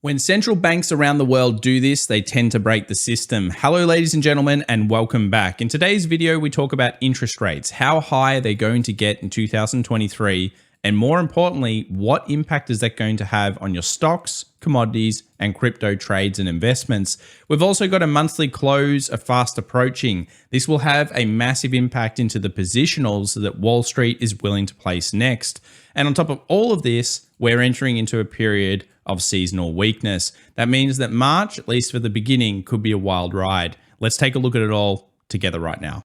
When central banks around the world do this, they tend to break the system. Hello, ladies and gentlemen, and welcome back. In today's video, we talk about interest rates. How high are they going to get in 2023? And more importantly, what impact is that going to have on your stocks, commodities, and crypto trades and investments? We've also got a monthly close fast approaching. This will have a massive impact into the positionals that Wall Street is willing to place next. And on top of all of this, we're entering into a period of seasonal weakness. That means that March, at least for the beginning, could be a wild ride. Let's take a look at it all together right now.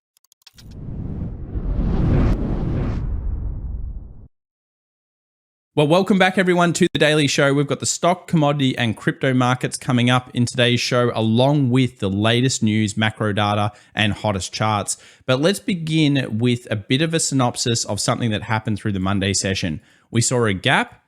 Well, welcome back everyone to the Daily Show. We've got the stock, commodity, and crypto markets coming up in today's show, along with the latest news, macro data, and hottest charts. But let's begin with a bit of a synopsis of something that happened through the Monday session. We saw a gap,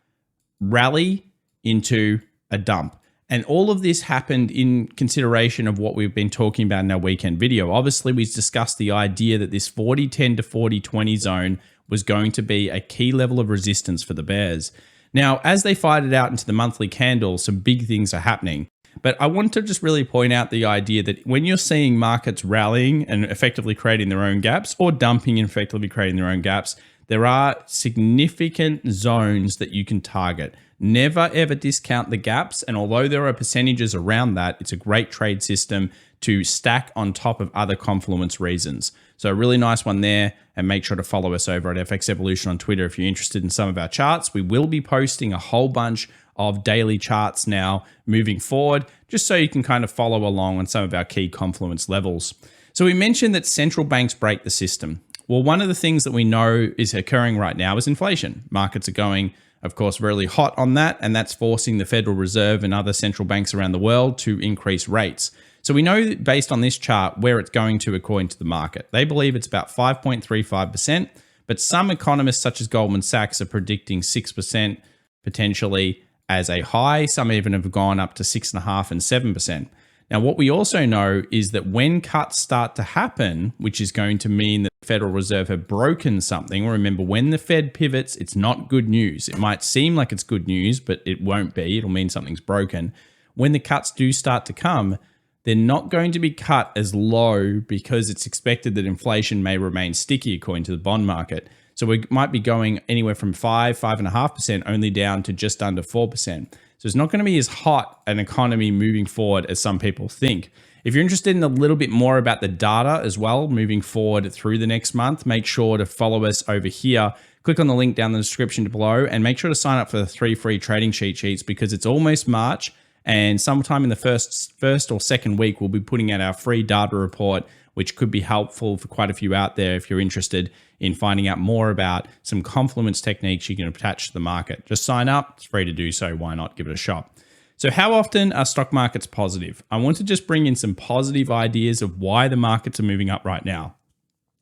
rally into a dump. And all of this happened in consideration of what we've been talking about in our weekend video. Obviously, we discussed the idea that this 40-10 to 40-20 zone was going to be a key level of resistance for the bears. Now, as they fight it out into the monthly candle, some big things are happening. But I want to just really point out the idea that when you're seeing markets rallying and effectively creating their own gaps, or dumping and effectively creating their own gaps, there are significant zones that you can target. Never ever discount the gaps. And although there are percentages around that, it's a great trade system to stack on top of other confluence reasons. So a really nice one there. And make sure to follow us over at FX Evolution on Twitter if you're interested in some of our charts. We will be posting a whole bunch of daily charts now moving forward, just so you can kind of follow along on some of our key confluence levels. So we mentioned that central banks break the system. Well, one of the things that we know is occurring right now is inflation. Markets are going, of course, really hot on that, and that's forcing the Federal Reserve and other central banks around the world to increase rates. So we know that based on this chart where it's going to according to the market. They believe it's about 5.35%, but some economists such as Goldman Sachs are predicting 6% potentially as a high. Some even have gone up to 6.5% and 7%. Now, what we also know is that when cuts start to happen, which is going to mean that the Federal Reserve have broken something. Remember, when the Fed pivots, it's not good news. It might seem like it's good news, but it won't be. It'll mean something's broken. When the cuts do start to come, they're not going to be cut as low because it's expected that inflation may remain sticky according to the bond market. So we might be going anywhere from 5.5% only down to just under 4%. So it's not going to be as hot an economy moving forward as some people think. If you're interested in a little bit more about the data as well, moving forward through the next month, make sure to follow us over here. Click on the link down in the description below and make sure to sign up for the 3 free trading cheat sheets because it's almost March. And sometime in the first or second week, we'll be putting out our free data report, which could be helpful for quite a few out there if you're interested in finding out more about some confluence techniques you can attach to the market. Just sign up. It's free to do so. Why not give it a shot? So how often are stock markets positive? I want to just bring in some positive ideas of why the markets are moving up right now.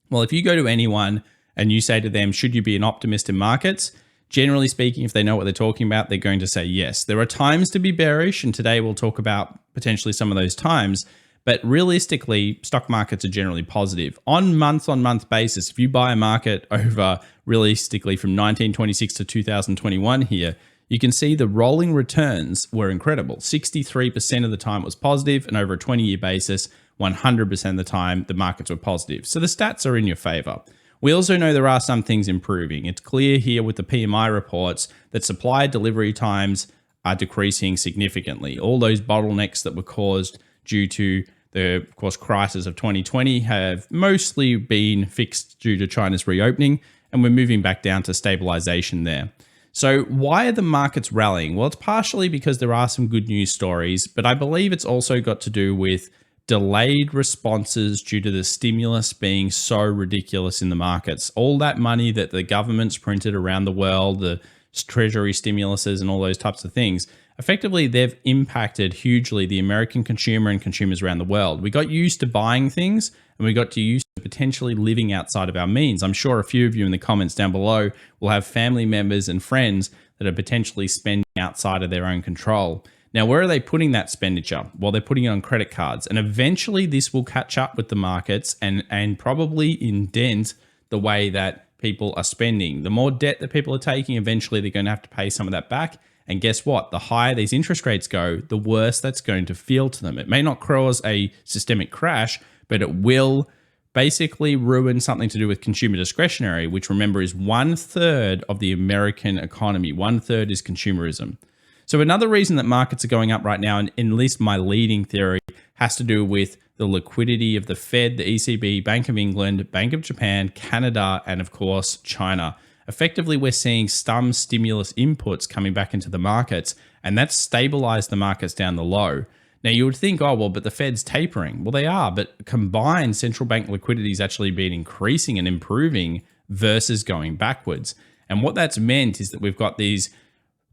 Well, if you go to anyone and you say to them, should you be an optimist in markets? Generally speaking, if they know what they're talking about, they're going to say yes. There are times to be bearish, and today we'll talk about potentially some of those times. But realistically, stock markets are generally positive. On month basis, if you buy a market over realistically from 1926 to 2021 here, you can see the rolling returns were incredible. 63% of the time it was positive, and over a 20-year basis, 100% of the time the markets were positive. So the stats are in your favor. We also know there are some things improving. It's clear here with the PMI reports that supply delivery times are decreasing significantly. All those bottlenecks that were caused due to the, of course, crisis of 2020 have mostly been fixed due to China's reopening, and we're moving back down to stabilization there. So why are the markets rallying? Well, it's partially because there are some good news stories, but I believe it's also got to do with delayed responses due to the stimulus being so ridiculous in the markets. All that money that the government's printed around the world, the treasury stimuluses and all those types of things, effectively they've impacted hugely the American consumer and consumers around the world. We got used to buying things and we got used to potentially living outside of our means. I'm sure a few of you in the comments down below will have family members and friends that are potentially spending outside of their own control. Now, where are they putting that expenditure? Well, they're putting it on credit cards, and eventually this will catch up with the markets and probably indent the way that people are spending. The more debt that people are taking, eventually they're going to have to pay some of that back, And guess what? The higher these interest rates go, the worse that's going to feel to them. It may not cause a systemic crash, but it will basically ruin something to do with consumer discretionary, which remember is 1/3 of the American economy. 1/3 is consumerism. So another reason that markets are going up right now, and at least my leading theory, has to do with the liquidity of the Fed, the ECB, Bank of England, Bank of Japan, Canada, and of course, China. Effectively, we're seeing some stimulus inputs coming back into the markets, and that's stabilized the markets down the low. Now, you would think, oh, well, but the Fed's tapering. Well, they are, but combined central bank liquidity has actually been increasing and improving versus going backwards. And what that's meant is that we've got these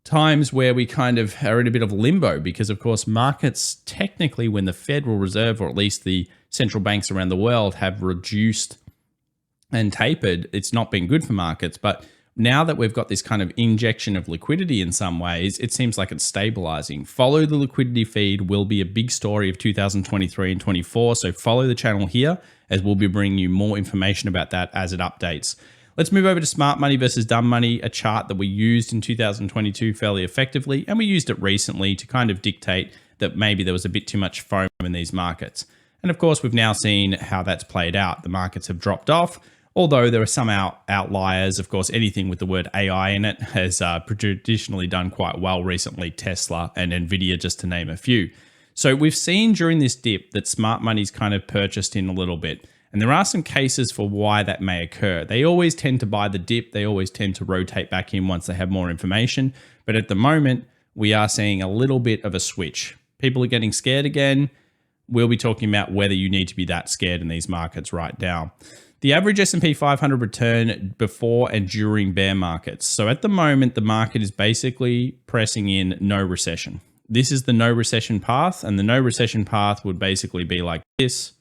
times where we kind of are in a bit of limbo because, of course, markets technically, when the Federal Reserve, or at least the central banks around the world, have reduced and tapered, it's not been good for markets. But now that we've got this kind of injection of liquidity in some ways, it seems like it's stabilizing. Follow the liquidity feed will be a big story of 2023 and 24. So follow the channel here as we'll be bringing you more information about that as it updates. Let's move over to smart money versus dumb money, a chart that we used in 2022 fairly effectively. And we used it recently to kind of dictate that maybe there was a bit too much FOMO in these markets. And of course, we've now seen how that's played out. The markets have dropped off. Although there are some outliers, of course, anything with the word AI in it has traditionally done quite well recently, Tesla and Nvidia, just to name a few. So we've seen during this dip that smart money's kind of purchased in a little bit. And there are some cases for why that may occur. They always tend to buy the dip. They always tend to rotate back in once they have more information. But at the moment, we are seeing a little bit of a switch. People are getting scared again. We'll be talking about whether you need to be that scared in these markets right now. The average S&P 500 return before and during bear markets. So at the moment, the market is basically pressing in no recession. This is the no recession path, and the no recession path would basically be like this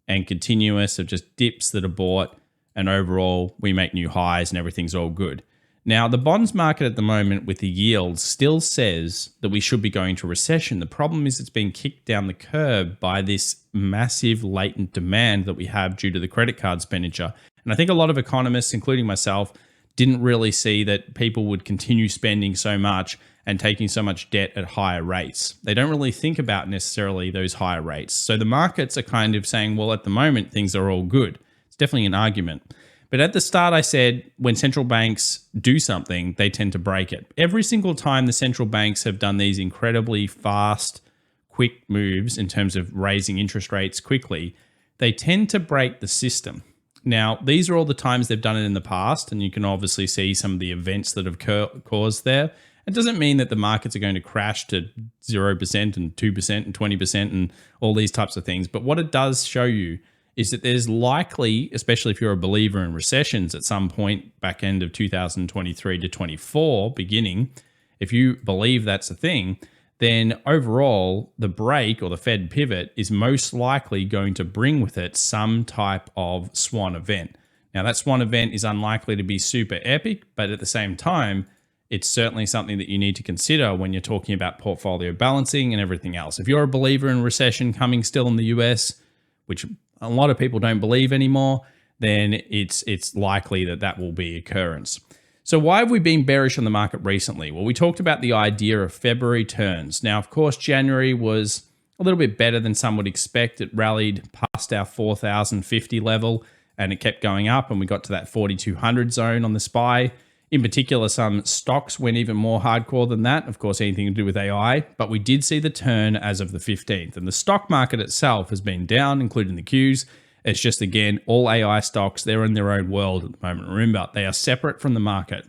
and continuous of just dips that are bought, and overall we make new highs and everything's all good. Now, the bonds market at the moment with the yields still says that we should be going to recession. The problem is it's being kicked down the curb by this massive latent demand that we have due to the credit card expenditure. And I think a lot of economists, including myself, didn't really see that people would continue spending so much and taking so much debt at higher rates. They don't really think about necessarily those higher rates. So the markets are kind of saying, well, at the moment, things are all good. It's definitely an argument. But at the start, I said when central banks do something, they tend to break it. Every single time the central banks have done these incredibly fast, quick moves in terms of raising interest rates quickly, they tend to break the system. Now, these are all the times they've done it in the past, and you can obviously see some of the events that have caused there. It doesn't mean that the markets are going to crash to 0% and 2% and 20% and all these types of things. But what it does show you is that there's likely, especially if you're a believer in recessions at some point back end of 2023 to 24 beginning, if you believe that's a thing, then overall the break or the Fed pivot is most likely going to bring with it some type of swan event. Now that swan event is unlikely to be super epic, but at the same time, it's certainly something that you need to consider when you're talking about portfolio balancing and everything else. If you're a believer in recession coming still in the US, which a lot of people don't believe anymore, then it's likely that that will be occurrence. So why have we been bearish on the market recently? Well, we talked about the idea of February turns. Now, of course, January was a little bit better than some would expect. It rallied past our 4,050 level and it kept going up and we got to that 4,200 zone on the SPY. In particular, some stocks went even more hardcore than that. Of course, anything to do with AI, but we did see the turn as of the 15th. And the stock market itself has been down, including the Qs. It's just, again, all AI stocks, they're in their own world at the moment. Remember, they are separate from the market.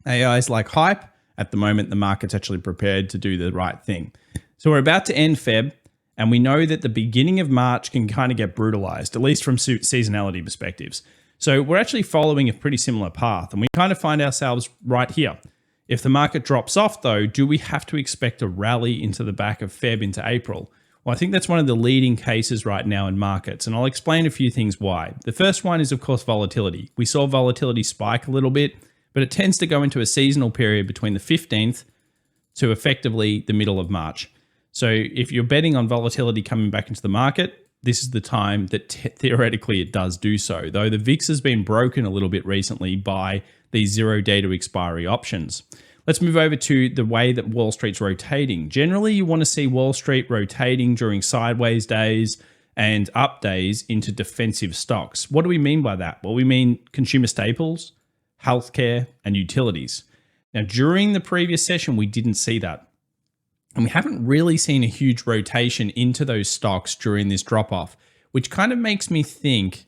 AI is like hype. At the moment, the market's actually prepared to do the right thing. So we're about to end Feb, and we know that the beginning of March can kind of get brutalized, at least from seasonality perspectives. So we're actually following a pretty similar path, and we kind of find ourselves right here. If the market drops off, though, do we have to expect a rally into the back of Feb into April? Well, I think that's one of the leading cases right now in markets, and I'll explain a few things why. The first one is, of course, volatility. We saw volatility spike a little bit, but it tends to go into a seasonal period between the 15th to effectively the middle of March. So if you're betting on volatility coming back into the market, this is the time that theoretically it does do so, though the VIX has been broken a little bit recently by these zero day to expiry options. Let's move over to the way that Wall Street's rotating. Generally, you want to see Wall Street rotating during sideways days and up days into defensive stocks. What do we mean by that? Well, we mean consumer staples, healthcare, and utilities. Now, during the previous session, we didn't see that. And we haven't really seen a huge rotation into those stocks during this drop-off, which kind of makes me think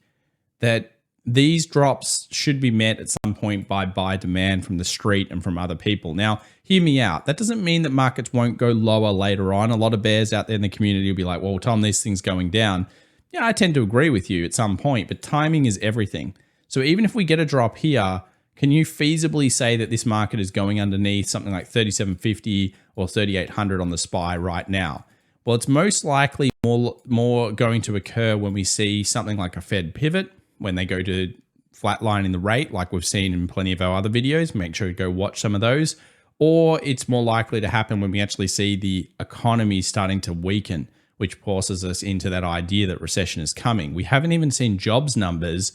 that these drops should be met at some point by buy demand from the street and from other people. Now, hear me out. That doesn't mean that markets won't go lower later on. A lot of bears out there in the community will be like, well, Tom, this thing's going down. Yeah, I tend to agree with you at some point, but timing is everything. So even if we get a drop here, can you feasibly say that this market is going underneath something like 3750 or 3800 on the SPY right now? Well, it's most likely more going to occur when we see something like a Fed pivot, when they go to flatlining the rate, like we've seen in plenty of our other videos. Make sure you go watch some of those. Or it's more likely to happen when we actually see the economy starting to weaken, which forces us into that idea that recession is coming. We haven't even seen jobs numbers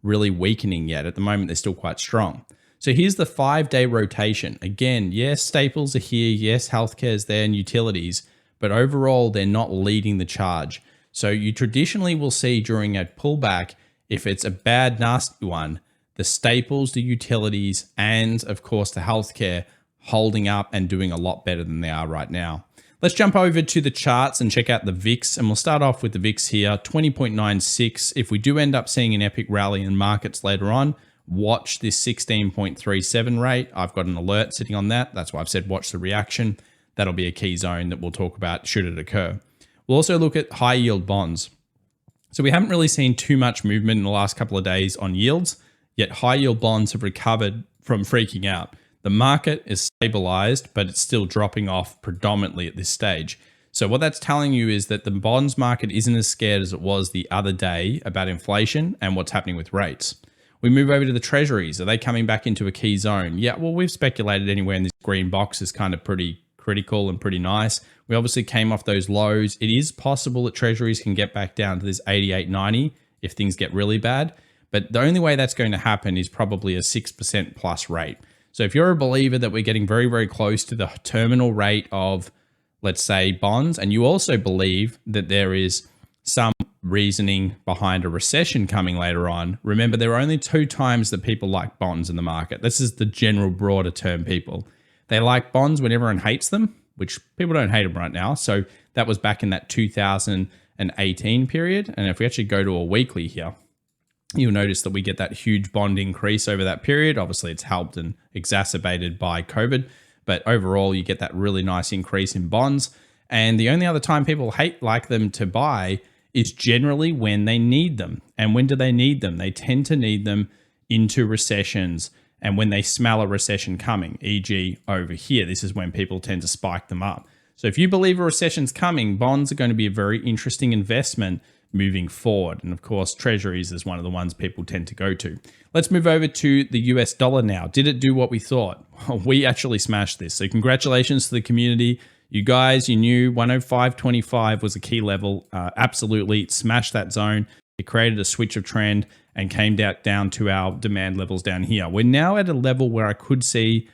really weakening yet. At the moment, they're still quite strong. So here's the 5-day rotation. Again, yes, staples are here. Yes, healthcare is there and utilities, but overall, they're not leading the charge. So you traditionally will see during a pullback, if it's a bad, nasty one, the staples, the utilities, and of course the healthcare holding up and doing a lot better than they are right now. Let's jump over to the charts and check out the VIX, and we'll start off with the VIX here, 20.96. If we do end up seeing an epic rally in markets later on, watch this 16.37 rate. I've got an alert sitting on that. That's why I've said watch the reaction. That'll be a key zone that we'll talk about should it occur. We'll also look at high yield bonds. So we haven't really seen too much movement in the last couple of days on yields, yet high yield bonds have recovered from freaking out. The market is stabilized, but it's still dropping off predominantly at this stage. So what that's telling you is that the bonds market isn't as scared as it was the other day about inflation and what's happening with rates. We move over to the treasuries. Are they coming back into a key zone? Yeah, well, we've speculated anywhere in this green box is kind of pretty critical and pretty nice. We obviously came off those lows. It is possible that treasuries can get back down to this 88.90 if things get really bad. But the only way that's going to happen is probably a 6% plus rate. So if you're a believer that we're getting very, very close to the terminal rate of, let's say, bonds, and you also believe that there is some reasoning behind a recession coming later on, remember there are only 2 times that people like bonds in the market. This is the general broader term people. They like bonds when everyone hates them, which people don't hate them right now. So that was back in that 2018 period. And if we actually go to a weekly here, you'll notice that we get that huge bond increase over that period. Obviously, it's helped and exacerbated by COVID, but overall, you get that really nice increase in bonds. And the only other time people like them to buy is generally when they need them. And when do they need them? They tend to need them into recessions and when they smell a recession coming, e.g. over here. This is when people tend to spike them up. So if you believe a recession's coming, bonds are going to be a very interesting investment moving forward. And of course, treasuries is one of the ones people tend to go to. Let's move over to the US dollar now. Did it do what we thought? We actually smashed this. So congratulations to the community. You guys, you knew 105.25 was a key level. Absolutely smashed that zone. It created a switch of trend and came down to our demand levels down here. We're now at a level where I could see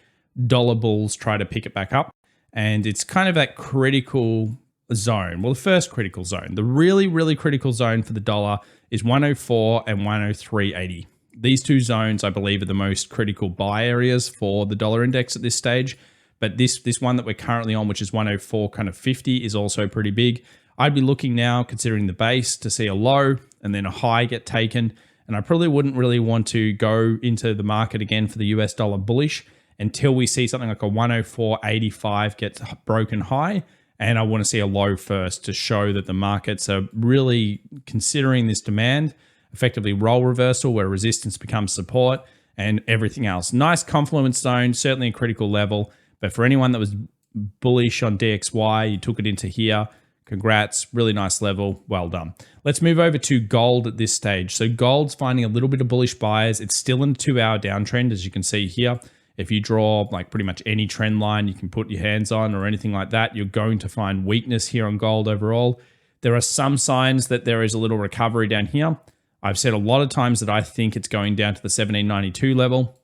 dollar bulls try to pick it back up. And it's kind of that critical zone. Well, the first critical zone, the really, really critical zone for the dollar is 104 and 103.80. These 2 zones, I believe, are the most critical buy areas for the dollar index at this stage. But this one that we're currently on, which is 104 kind of 50, is also pretty big. I'd be looking now, considering the base, to see a low and then a high get taken. And I probably wouldn't really want to go into the market again for the US dollar bullish until we see something like a 104.85 get broken high. And I want to see a low first to show that the markets are really considering this demand, effectively role reversal where resistance becomes support and everything else. Nice confluence zone, certainly a critical level. But for anyone that was bullish on DXY, you took it into here. Congrats, really nice level, well done. Let's move over to gold at this stage. So gold's finding a little bit of bullish buyers. It's still in a 2-hour downtrend, as you can see here. If you draw like pretty much any trend line you can put your hands on or anything like that, you're going to find weakness here on gold overall. There are some signs that there is a little recovery down here. I've said a lot of times that I think it's going down to the 1792 level.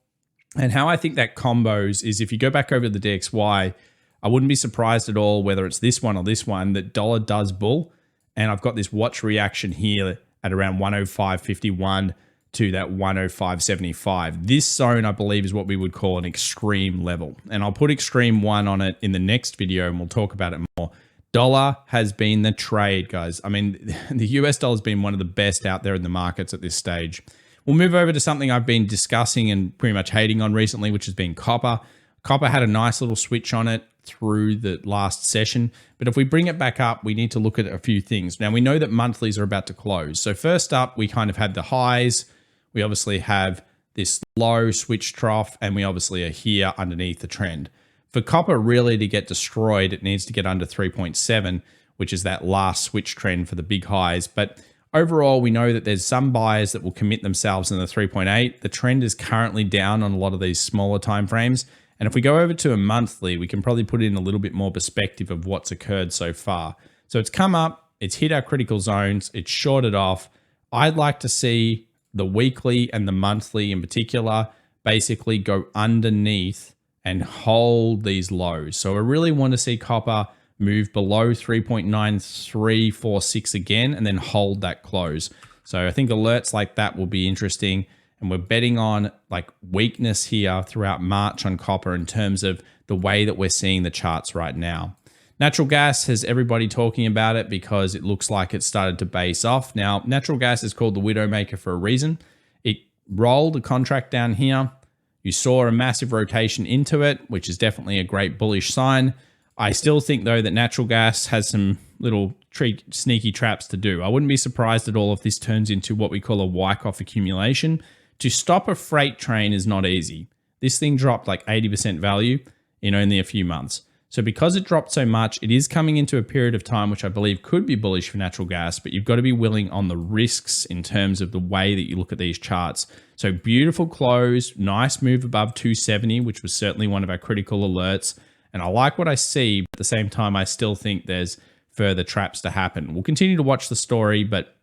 And how I think that combos is if you go back over the DXY, I wouldn't be surprised at all whether it's this one or this one that dollar does bull. And I've got this watch reaction here at around 105.51 to that 105.75. This zone, I believe, is what we would call an extreme level. And I'll put extreme 1 on it in the next video and we'll talk about it more. Dollar has been the trade, guys. I mean, the US dollar has been one of the best out there in the markets at this stage. We'll move over to something I've been discussing and pretty much hating on recently, which has been copper. Copper had a nice little switch on it through the last session. But if we bring it back up, we need to look at a few things. Now, we know that monthlies are about to close. So first up, we kind of had the highs. We obviously have this low switch trough, and we obviously are here underneath the trend. For copper really to get destroyed, it needs to get under 3.7, which is that last switch trend for the big highs. But overall, we know that there's some buyers that will commit themselves in the 3.8. The trend is currently down on a lot of these smaller time frames. And if we go over to a monthly, we can probably put in a little bit more perspective of what's occurred so far. So it's come up, it's hit our critical zones, it's shorted off. I'd like to see the weekly and the monthly in particular basically go underneath and hold these lows. So I really want to see copper move below 3.9346 again and then hold that close. So I think alerts like that will be interesting. And we're betting on like weakness here throughout March on copper in terms of the way that we're seeing the charts right now. Natural gas has everybody talking about it because it looks like it started to base off. Now, natural gas is called the widowmaker for a reason. It rolled a contract down here. You saw a massive rotation into it, which is definitely a great bullish sign. I still think, though, that natural gas has some little sneaky traps to do. I wouldn't be surprised at all if this turns into what we call a Wyckoff accumulation. To stop a freight train is not easy. This thing dropped like 80% value in only a few months. So because it dropped so much, it is coming into a period of time which I believe could be bullish for natural gas, but you've got to be willing on the risks in terms of the way that you look at these charts. So beautiful close, nice move above 270, which was certainly one of our critical alerts. And I like what I see, but at the same time, I still think there's further traps to happen. We'll continue to watch the story, but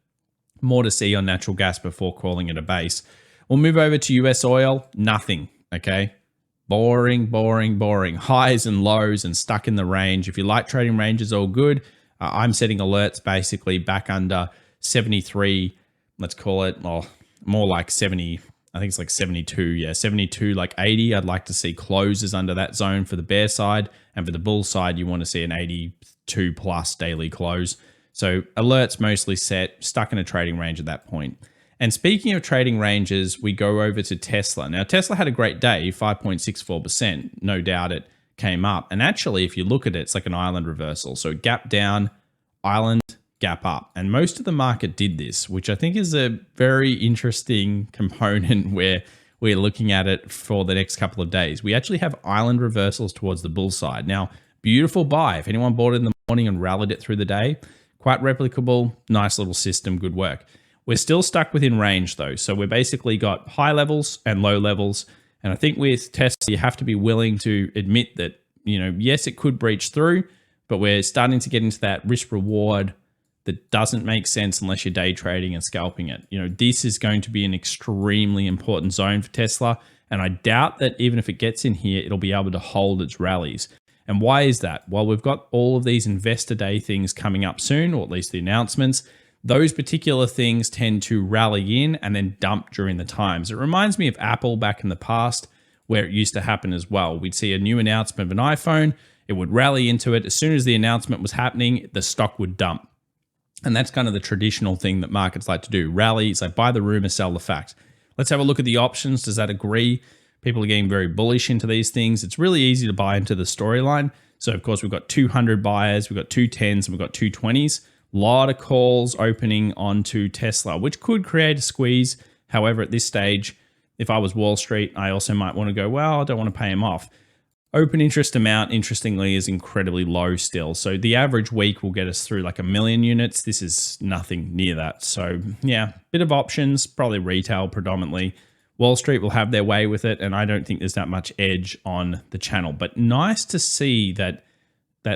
more to see on natural gas before calling it a base. We'll move over to US oil, nothing, okay? Boring, boring, boring. Highs and lows and stuck in the range. If you like trading ranges, all good. I'm setting alerts basically back under 73, let's call it, or more like 70, I think it's like 72, yeah, 72, like 80. I'd like to see closes under that zone for the bear side. And for the bull side, you want to see an 82 plus daily close. So alerts mostly set, stuck in a trading range at that point. And speaking of trading ranges, we go over to Tesla. Now, Tesla had a great day, 5.64%. No doubt it came up. And actually, if you look at it, it's like an island reversal. So gap down, island, gap up. And most of the market did this, which I think is a very interesting component where we're looking at it for the next couple of days. We actually have island reversals towards the bull side. Now, beautiful buy. If anyone bought it in the morning and rallied it through the day, quite replicable, nice little system, good work. We're still stuck within range though. So we're basically got high levels and low levels. And I think with Tesla, you have to be willing to admit that, yes, it could breach through, but we're starting to get into that risk reward that doesn't make sense unless you're day trading and scalping it. This is going to be an extremely important zone for Tesla. And I doubt that even if it gets in here, it'll be able to hold its rallies. And why is that? Well, we've got all of these investor day things coming up soon, or at least the announcements. Those particular things tend to rally in and then dump during the times. It reminds me of Apple back in the past, where it used to happen as well. We'd see a new announcement of an iPhone, it would rally into it. As soon as the announcement was happening, the stock would dump. And that's kind of the traditional thing that markets like to do. Rally, it's like buy the rumor, sell the fact. Let's have a look at the options. Does that agree? People are getting very bullish into these things. It's really easy to buy into the storyline. So of course, we've got 200 buyers, we've got 2 10s, and we've got 2 20s. Lot of calls opening onto Tesla, which could create a squeeze. However, at this stage, if I was Wall Street, I also might want to go, well, I don't want to pay him off. Open interest amount, interestingly, is incredibly low still. So the average week will get us through like 1 million units. This is nothing near that. So yeah, bit of options, probably retail predominantly. Wall Street will have their way with it, and I don't think there's that much edge on the channel. But nice to see that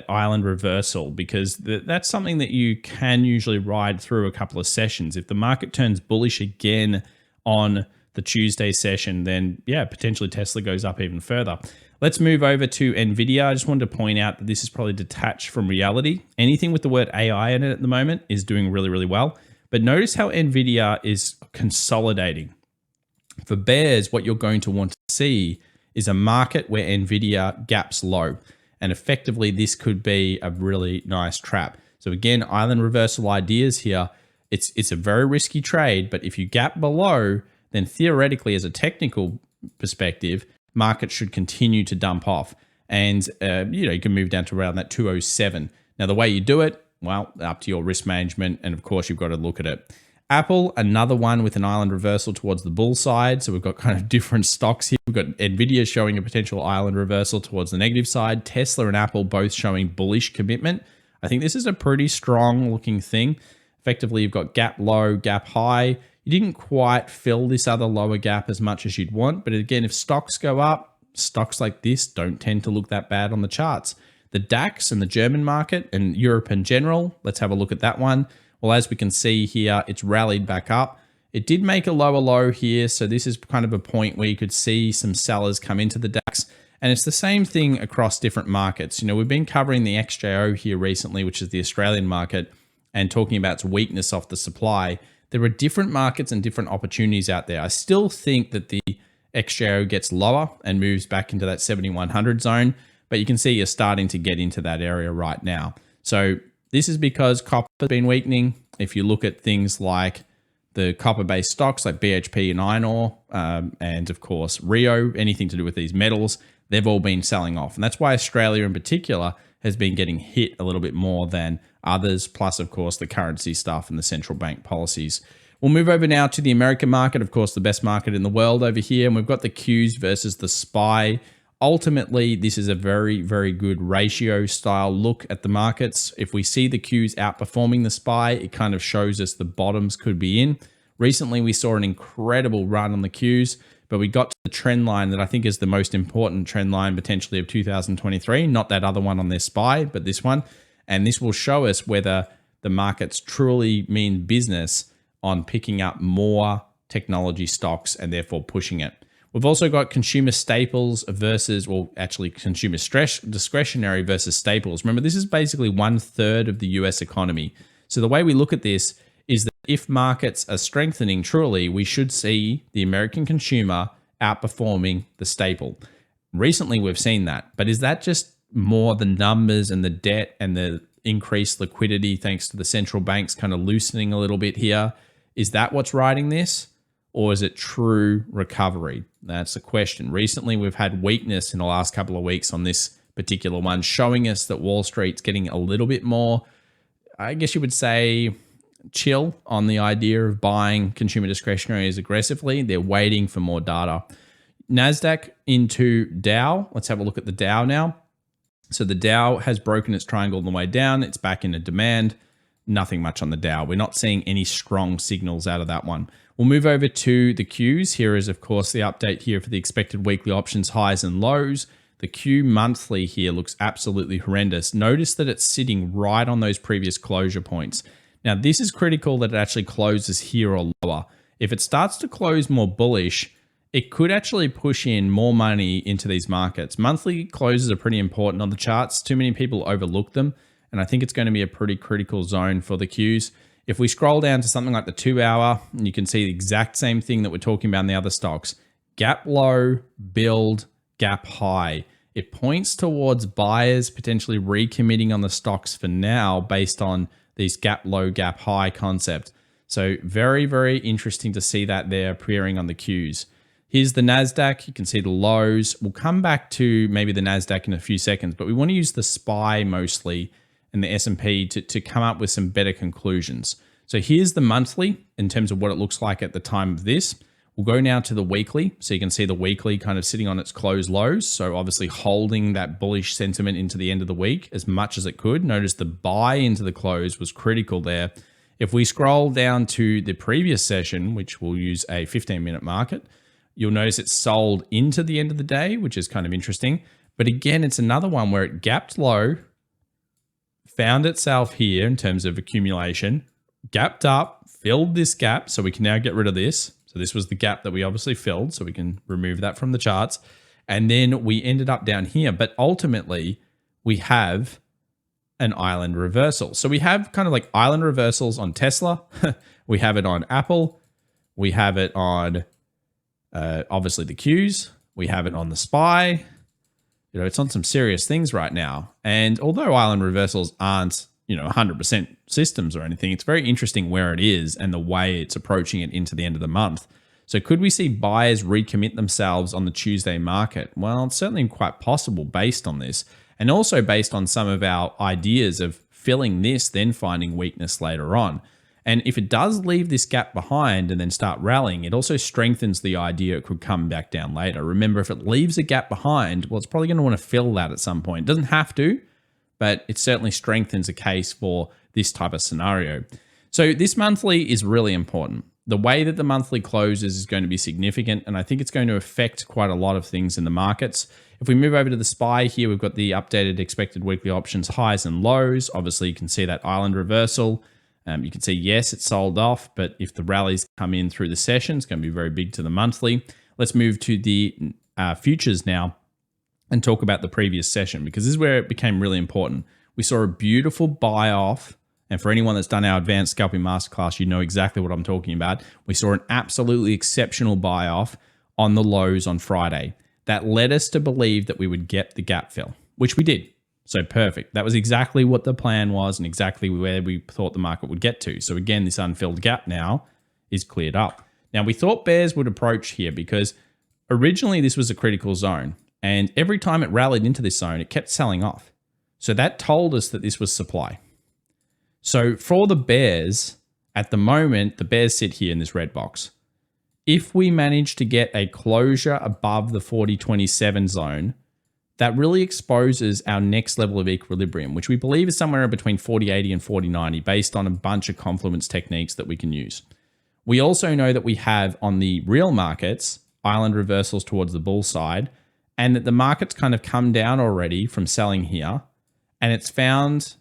island reversal, because that's something that you can usually ride through a couple of sessions. If the market turns bullish again on the Tuesday session, then yeah, potentially Tesla goes up even further. Let's move over to NVIDIA. I just wanted to point out that this is probably detached from reality. Anything with the word AI in it at the moment is doing really, really well. But notice how NVIDIA is consolidating. For bears, what you're going to want to see is a market where NVIDIA gaps low. And effectively, this could be a really nice trap. So again, island reversal ideas here. It's a very risky trade, but if you gap below, then theoretically, as a technical perspective, markets should continue to dump off. And you can move down to around that 207. Now, the way you do it, well, up to your risk management. And of course, you've got to look at it. Apple, another one with an island reversal towards the bull side. So we've got kind of different stocks here. We've got NVIDIA showing a potential island reversal towards the negative side. Tesla and Apple both showing bullish commitment. I think this is a pretty strong looking thing. Effectively, you've got gap low, gap high. You didn't quite fill this other lower gap as much as you'd want. But again, if stocks go up, stocks like this don't tend to look that bad on the charts. The DAX and the German market and Europe in general, let's have a look at that one. Well, as we can see here, it's rallied back up. It did make a lower low here. So this is kind of a point where you could see some sellers come into the DAX. And it's the same thing across different markets. We've been covering the XJO here recently, which is the Australian market, and talking about its weakness off the supply. There are different markets and different opportunities out there. I still think that the XJO gets lower and moves back into that 7100 zone, but you can see you're starting to get into that area right now. So this is because copper has been weakening. If you look at things like the copper-based stocks like BHP and iron ore, and of course Rio, anything to do with these metals, they've all been selling off. And that's why Australia in particular has been getting hit a little bit more than others, plus of course the currency stuff and the central bank policies. We'll move over now to the American market, of course the best market in the world over here, and we've got the Qs versus the SPY. Ultimately, this is a very, very good ratio style look at the markets. If we see the Qs outperforming the SPY, it kind of shows us the bottoms could be in. Recently, we saw an incredible run on the Qs, but we got to the trend line that I think is the most important trend line potentially of 2023, not that other one on their SPY, but this one. And this will show us whether the markets truly mean business on picking up more technology stocks and therefore pushing it. We've also got consumer staples versus, well, actually consumer discretionary versus staples. Remember, this is basically 1/3 of the US economy. So the way we look at this is that if markets are strengthening truly, we should see the American consumer outperforming the staple. Recently, we've seen that, but is that just more the numbers and the debt and the increased liquidity thanks to the central banks kind of loosening a little bit here? Is that what's riding this? Or is it true recovery? That's the question. Recently, we've had weakness in the last couple of weeks on this particular one, showing us that Wall Street's getting a little bit more, I guess you would say, chill on the idea of buying consumer discretionaries aggressively. They're waiting for more data. NASDAQ into Dow. Let's have a look at the Dow now. So the Dow has broken its triangle on the way down. It's back into demand. Nothing much on the Dow. We're not seeing any strong signals out of that one. We'll move over to the Qs. Here is, of course, the update here for the expected weekly options highs and lows. The Q monthly here looks absolutely horrendous. Notice that it's sitting right on those previous closure points. Now, this is critical that it actually closes here or lower. If it starts to close more bullish, it could actually push in more money into these markets. Monthly closes are pretty important on the charts. Too many people overlook them, and I think it's going to be a pretty critical zone for the Qs. If we scroll down to something like the 2 hour, you can see the exact same thing that we're talking about in the other stocks. Gap low, build, gap high. It points towards buyers potentially recommitting on the stocks for now based on these gap low, gap high concept. So very, very interesting to see that there appearing on the Qs. Here's the NASDAQ. You can see the lows. We'll come back to maybe the NASDAQ in a few seconds, but we want to use the SPY mostly and the S&P to come up with some better conclusions. So here's the monthly in terms of what it looks like at the time of this. We'll go now to the weekly. So you can see the weekly kind of sitting on its closed lows. So obviously holding that bullish sentiment into the end of the week as much as it could. Notice the buy into the close was critical there. If we scroll down to the previous session, which we'll use a 15-minute market, you'll notice it's sold into the end of the day, which is kind of interesting. But again, it's another one where it gapped low, found itself here in terms of accumulation, gapped up, filled this gap. So we can now get rid of this. So this was the gap that we obviously filled, so we can remove that from the charts. And then we ended up down here, but ultimately we have an island reversal. So we have kind of like island reversals on Tesla. We have it on Apple. We have it on obviously the Qs. We have it on the SPY. You know, it's on some serious things right now. And although island reversals aren't, 100% systems or anything, it's very interesting where it is and the way it's approaching it into the end of the month. So could we see buyers recommit themselves on the Tuesday market? Well, it's certainly quite possible based on this, and also based on some of our ideas of filling this, then finding weakness later on. And if it does leave this gap behind and then start rallying, it also strengthens the idea it could come back down later. Remember, if it leaves a gap behind, well, it's probably going to want to fill that at some point. It doesn't have to, but it certainly strengthens a case for this type of scenario. So this monthly is really important. The way that the monthly closes is going to be significant, and I think it's going to affect quite a lot of things in the markets. If we move over to the SPY here, we've got the updated expected weekly options highs and lows. Obviously, you can see that island reversal. You can see, yes, it's sold off, but if the rallies come in through the session, it's going to be very big to the monthly. Let's move to the futures now and talk about the previous session, because this is where it became really important. We saw a beautiful buy off. And for anyone that's done our advanced scalping masterclass, you know exactly what I'm talking about. We saw an absolutely exceptional buy off on the lows on Friday. That led us to believe that we would get the gap fill, which we did. So perfect. That was exactly what the plan was and exactly where we thought the market would get to. So again, this unfilled gap now is cleared up. Now we thought bears would approach here because originally this was a critical zone. And every time it rallied into this zone, it kept selling off. So that told us that this was supply. So for the bears, at the moment, the bears sit here in this red box. If we manage to get a closure above the 40.27 zone, that really exposes our next level of equilibrium, which we believe is somewhere between 40.80 and 40.90 based on a bunch of confluence techniques that we can use. We also know that we have on the real markets, island reversals towards the bull side, and that the market's kind of come down already from selling here, and it's found,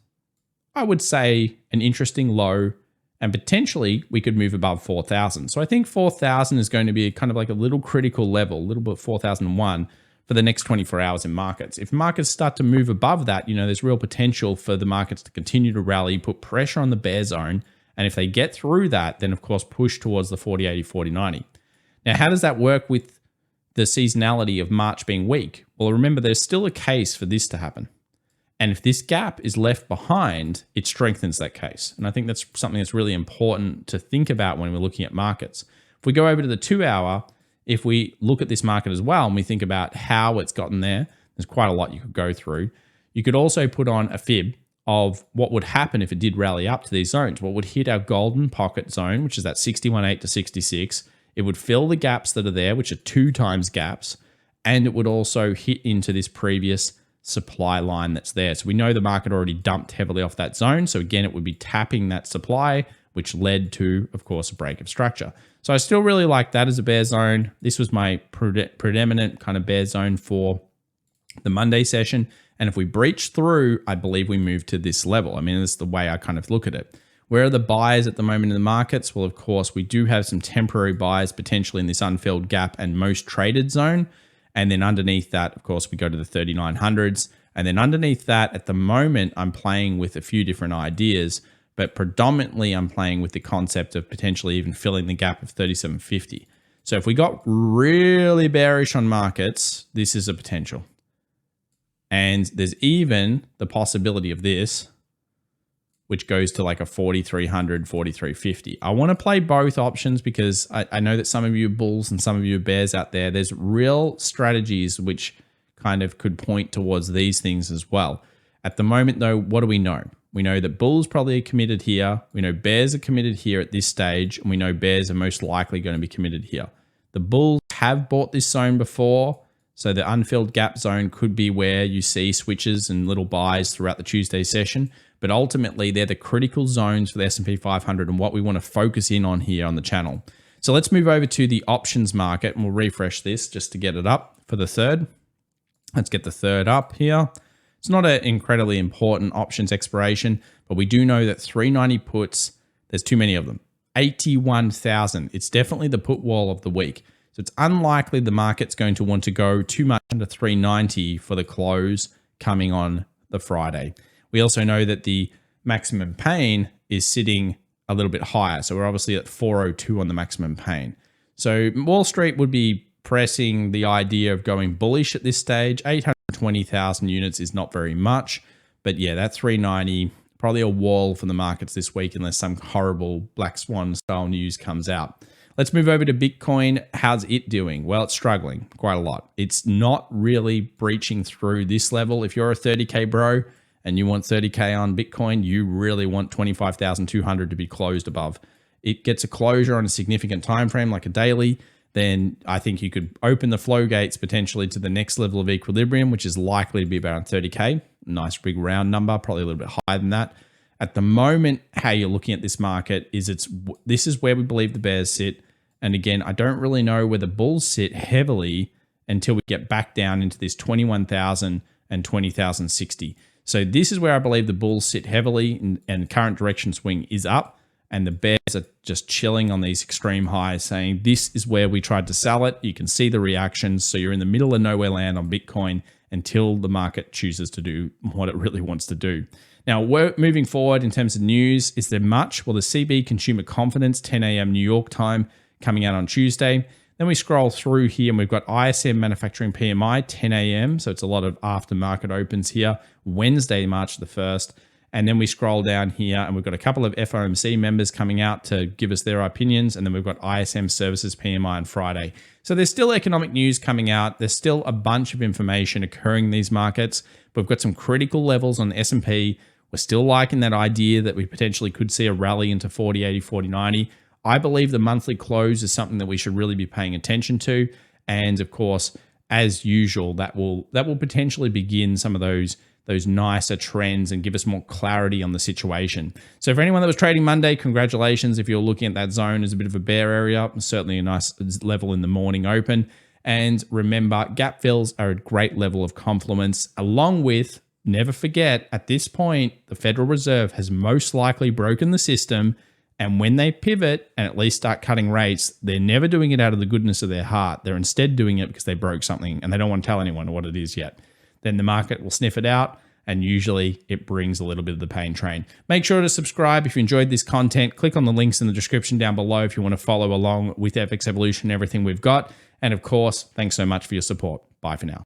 I would say, an interesting low, and potentially we could move above 4,000. So I think 4,000 is going to be kind of like a little critical level, a little bit 4,001 for the next 24 hours in markets. If markets start to move above that, there's real potential for the markets to continue to rally, put pressure on the bear zone. And if they get through that, then of course push towards the 40.80, 40.90. Now, how does that work with the seasonality of March being weak? Well, remember, there's still a case for this to happen. And if this gap is left behind, it strengthens that case. And I think that's something that's really important to think about when we're looking at markets. If we go over to the 2 hour, if we look at this market as well, and we think about how it's gotten there, there's quite a lot you could go through. You could also put on a fib of what would happen if it did rally up to these zones. What would hit our golden pocket zone, which is that 61.8 to 66. It would fill the gaps that are there, which are 2 times gaps. And it would also hit into this previous supply line that's there. So we know the market already dumped heavily off that zone. So again, it would be tapping that supply, which led to, of course, a break of structure. So I still really like that as a bear zone. This was my predominant kind of bear zone for the Monday session. And if we breach through, I believe we move to this level. I mean, this is the way I kind of look at it. Where are the buyers at the moment in the markets? Well, of course, we do have some temporary buyers potentially in this unfilled gap and most traded zone. And then underneath that, of course, we go to the 3900s. And then underneath that, at the moment, I'm playing with a few different ideas, but predominantly I'm playing with the concept of potentially even filling the gap of 3750. So if we got really bearish on markets, this is a potential. And there's even the possibility of this, which goes to like a 4300, 4350. I want to play both options because I know that some of you are bulls and some of you are bears out there. There's real strategies which kind of could point towards these things as well. At the moment though, what do we know? We know that bulls probably are committed here. We know bears are committed here at this stage. And we know bears are most likely going to be committed here. The bulls have bought this zone before. So the unfilled gap zone could be where you see switches and little buys throughout the Tuesday session. But ultimately, they're the critical zones for the S&P 500 and what we want to focus in on here on the channel. So let's move over to the options market and we'll refresh this just to get it up for the third. Let's get the third up here. It's not an incredibly important options expiration, but we do know that 390 puts, there's too many of them. 81,000. It's definitely the put wall of the week. So it's unlikely the market's going to want to go too much under 390 for the close coming on the Friday. We also know that the maximum pain is sitting a little bit higher. So we're obviously at 402 on the maximum pain. So Wall Street would be pressing the idea of going bullish at this stage. 820,000 units is not very much. But yeah, that 390, probably a wall for the markets this week unless some horrible black swan style news comes out. Let's move over to Bitcoin. How's it doing? Well, it's struggling quite a lot. It's not really breaching through this level. If you're a 30K bro and you want 30K on Bitcoin, you really want 25,200 to be closed above. It gets a closure on a significant time frame like a daily, then I think you could open the flow gates potentially to the next level of equilibrium, which is likely to be around 30K. Nice big round number, probably a little bit higher than that. At the moment, how you're looking at this market is this is where we believe the bears sit. And again, I don't really know where the bulls sit heavily until we get back down into this 21,000 and 20,060. So this is where I believe the bulls sit heavily and current direction swing is up. And the bears are just chilling on these extreme highs saying, this is where we tried to sell it. You can see the reactions. So you're in the middle of nowhere land on Bitcoin until the market chooses to do what it really wants to do. Now, we're moving forward in terms of news. Is there much? Well, the CB Consumer Confidence, 10 a.m. New York time, coming out on Tuesday. Then we scroll through here and we've got ISM Manufacturing PMI, 10 a.m. So it's a lot of aftermarket opens here, Wednesday, March the 1st. And then we scroll down here and we've got a couple of FOMC members coming out to give us their opinions. And then we've got ISM Services PMI on Friday. So there's still economic news coming out. There's still a bunch of information occurring in these markets. We've got some critical levels on the S&P. We're still liking that idea that we potentially could see a rally into 40, 80, 40, 90. I believe the monthly close is something that we should really be paying attention to. And of course, as usual, that will potentially begin some of those nicer trends and give us more clarity on the situation. So for anyone that was trading Monday, congratulations. If you're looking at that zone as a bit of a bear area, certainly a nice level in the morning open. And remember, gap fills are a great level of confluence, along with, never forget, at this point, the Federal Reserve has most likely broken the system. And when they pivot and at least start cutting rates, they're never doing it out of the goodness of their heart. They're instead doing it because they broke something and they don't want to tell anyone what it is yet. Then the market will sniff it out, and usually it brings a little bit of the pain train. Make sure to subscribe if you enjoyed this content. Click on the links in the description down below if you want to follow along with FX Evolution and everything we've got. And of course, thanks so much for your support. Bye for now.